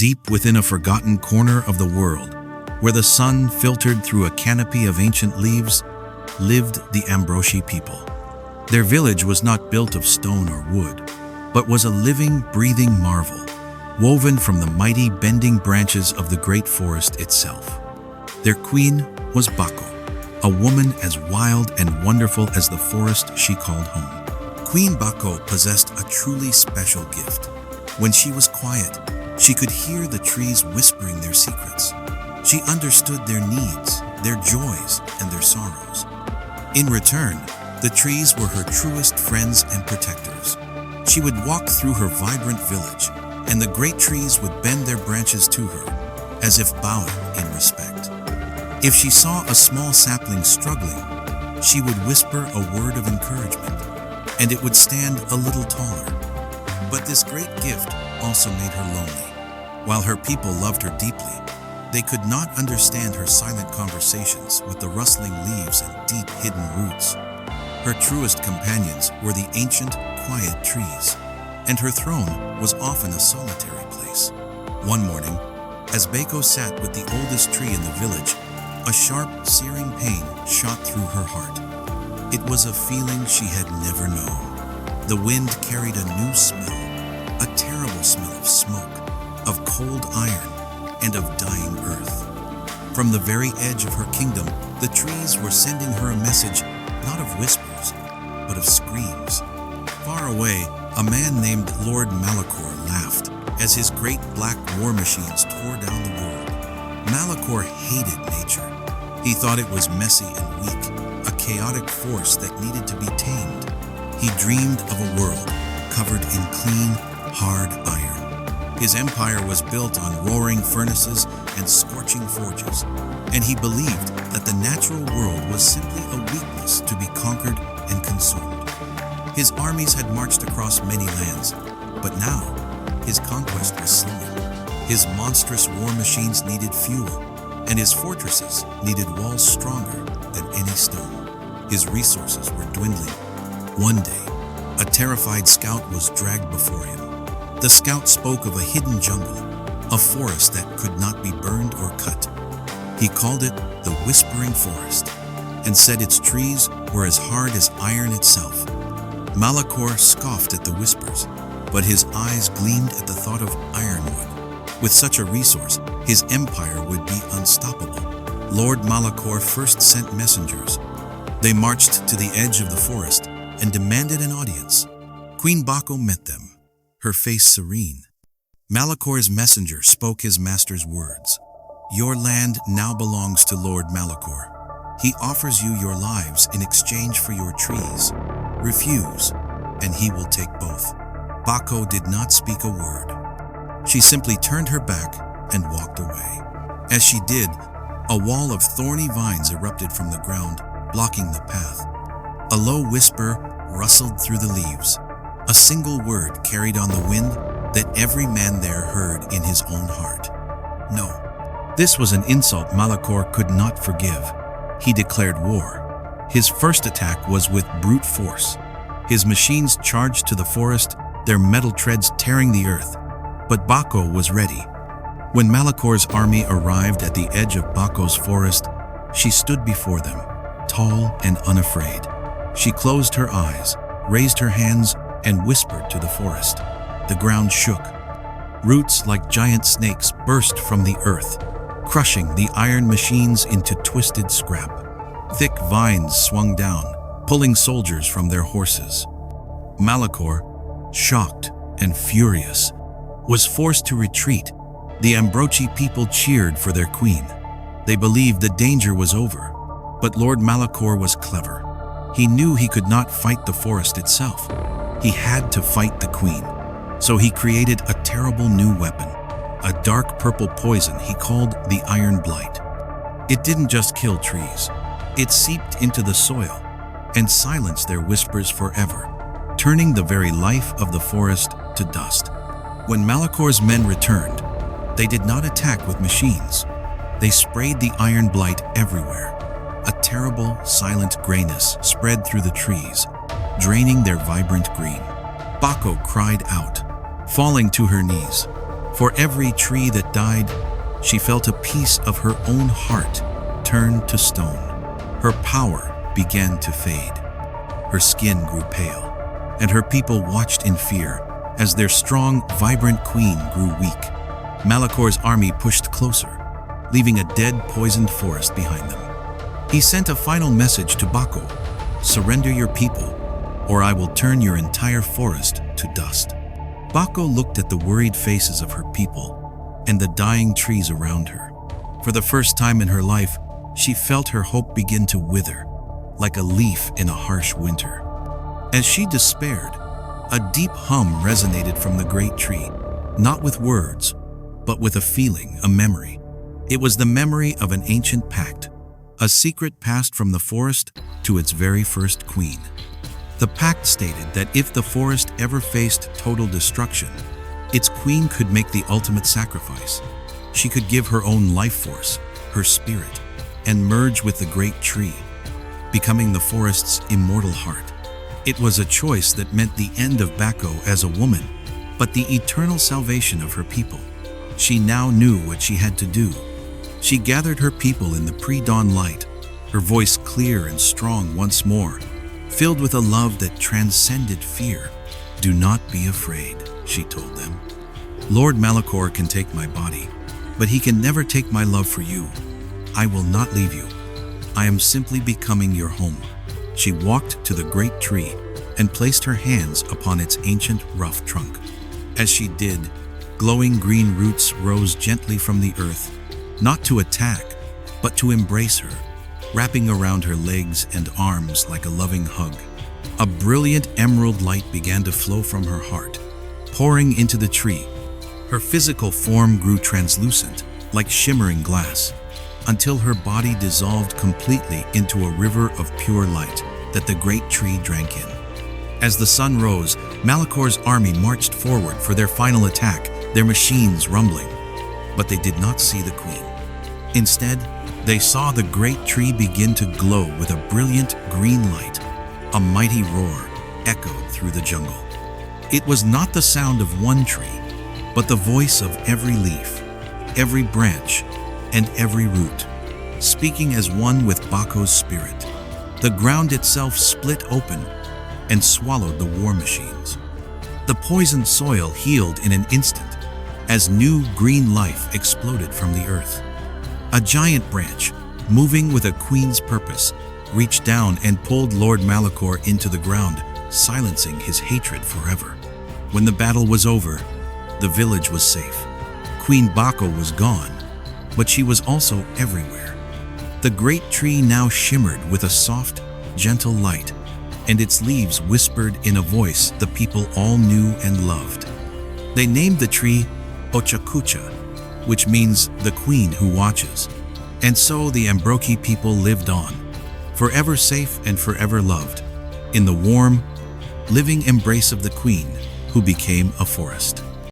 Deep within a forgotten corner of the world, where the sun filtered through a canopy of ancient leaves, lived the Ambrochi people. Their village was not built of stone or wood, but was a living, breathing marvel, woven from the mighty bending branches of the great forest itself. Their queen was Bako, a woman as wild and wonderful as the forest she called home. Queen Bako possessed a truly special gift. When she was quiet, she could hear the trees whispering their secrets. She understood their needs, their joys, and their sorrows. In return, the trees were her truest friends and protectors. She would walk through her vibrant village, and the great trees would bend their branches to her, as if bowing in respect. If she saw a small sapling struggling, she would whisper a word of encouragement, and it would stand a little taller. But this great gift also made her lonely. While her people loved her deeply, they could not understand her silent conversations with the rustling leaves and deep hidden roots. Her truest companions were the ancient, quiet trees, and her throne was often a solitary place. One morning, as Bako sat with the oldest tree in the village, a sharp, searing pain shot through her heart. It was a feeling she had never known. The wind carried a new smell, a terrible smell of smoke, of cold iron, and of dying earth. From the very edge of her kingdom, the trees were sending her a message not of whispers, but of screams. Far away, a man named Lord Malachor laughed as his great black war machines tore down the world. Malachor hated nature. He thought it was messy and weak, a chaotic force that needed to be tamed. He dreamed of a world covered in clean, hard iron. His empire was built on roaring furnaces and scorching forges, and he believed that the natural world was simply a weakness to be conquered and consumed. His armies had marched across many lands, but now his conquest was slowing. His monstrous war machines needed fuel, and his fortresses needed walls stronger than any stone. His resources were dwindling. One day, a terrified scout was dragged before him. The scout spoke of a hidden jungle, a forest that could not be burned or cut. He called it the Whispering Forest, and said its trees were as hard as iron itself. Malachor scoffed at the whispers, but his eyes gleamed at the thought of ironwood. With such a resource, his empire would be unstoppable. Lord Malachor first sent messengers. They marched to the edge of the forest and demanded an audience. Queen Bako met them, her face serene. Malachor's messenger spoke his master's words. "Your land now belongs to Lord Malachor. He offers you your lives in exchange for your trees. Refuse, and he will take both." Bako did not speak a word. She simply turned her back and walked away. As she did, a wall of thorny vines erupted from the ground, blocking the path. A low whisper rustled through the leaves, a single word carried on the wind that every man there heard in his own heart. No. This was an insult Malachor could not forgive. He declared war. His first attack was with brute force. His machines charged to the forest, their metal treads tearing the earth. But Bako was ready. When Malachor's army arrived at the edge of Bako's forest, she stood before them, tall and unafraid. She closed her eyes, raised her hands, and whispered to the forest. The ground shook. Roots like giant snakes burst from the earth, crushing the iron machines into twisted scrap. Thick vines swung down, pulling soldiers from their horses. Malachor, shocked and furious, was forced to retreat. The Ambrochi people cheered for their queen. They believed the danger was over. But Lord Malachor was clever. He knew he could not fight the forest itself. He had to fight the queen. So he created a terrible new weapon, a dark purple poison he called the Iron Blight. It didn't just kill trees. It seeped into the soil and silenced their whispers forever, turning the very life of the forest to dust. When Malachor's men returned, they did not attack with machines. They sprayed the Iron Blight everywhere. A terrible, silent grayness spread through the trees, draining their vibrant green. Bako cried out, falling to her knees. For every tree that died, she felt a piece of her own heart turn to stone. Her power began to fade. Her skin grew pale, and her people watched in fear as their strong, vibrant queen grew weak. Malakor's army pushed closer, leaving a dead, poisoned forest behind them. He sent a final message to Bako: "Surrender your people, or I will turn your entire forest to dust." Bako looked at the worried faces of her people and the dying trees around her. For the first time in her life, she felt her hope begin to wither, like a leaf in a harsh winter. As she despaired, a deep hum resonated from the great tree, not with words, but with a feeling, a memory. It was the memory of an ancient pact, a secret passed from the forest to its very first queen. The pact stated that if the forest ever faced total destruction, its queen could make the ultimate sacrifice. She could give her own life force, her spirit, and merge with the great tree, becoming the forest's immortal heart. It was a choice that meant the end of Bako as a woman, but the eternal salvation of her people. She now knew what she had to do. She gathered her people in the pre-dawn light, her voice clear and strong once more, filled with a love that transcended fear. "Do not be afraid," she told them. "Lord Malakor can take my body, but he can never take my love for you. I will not leave you. I am simply becoming your home." She walked to the great tree and placed her hands upon its ancient, rough trunk. As she did, glowing green roots rose gently from the earth, not to attack, but to embrace her, wrapping around her legs and arms like a loving hug. A brilliant emerald light began to flow from her heart, pouring into the tree. Her physical form grew translucent, like shimmering glass, until her body dissolved completely into a river of pure light that the great tree drank in. As the sun rose, Malakor's army marched forward for their final attack, their machines rumbling. But they did not see the queen. Instead, they saw the great tree begin to glow with a brilliant green light. A mighty roar echoed through the jungle. It was not the sound of one tree, but the voice of every leaf, every branch, and every root, speaking as one with Bako's spirit. The ground itself split open and swallowed the war machines. The poisoned soil healed in an instant as new green life exploded from the earth. A giant branch, moving with a queen's purpose, reached down and pulled Lord Malakor into the ground, silencing his hatred forever. When the battle was over, the village was safe. Queen Bako was gone, but she was also everywhere. The great tree now shimmered with a soft, gentle light, and its leaves whispered in a voice the people all knew and loved. They named the tree Ochakucha, which means the queen who watches. And so the Ambrochi people lived on, forever safe and forever loved, in the warm, living embrace of the queen who became a forest.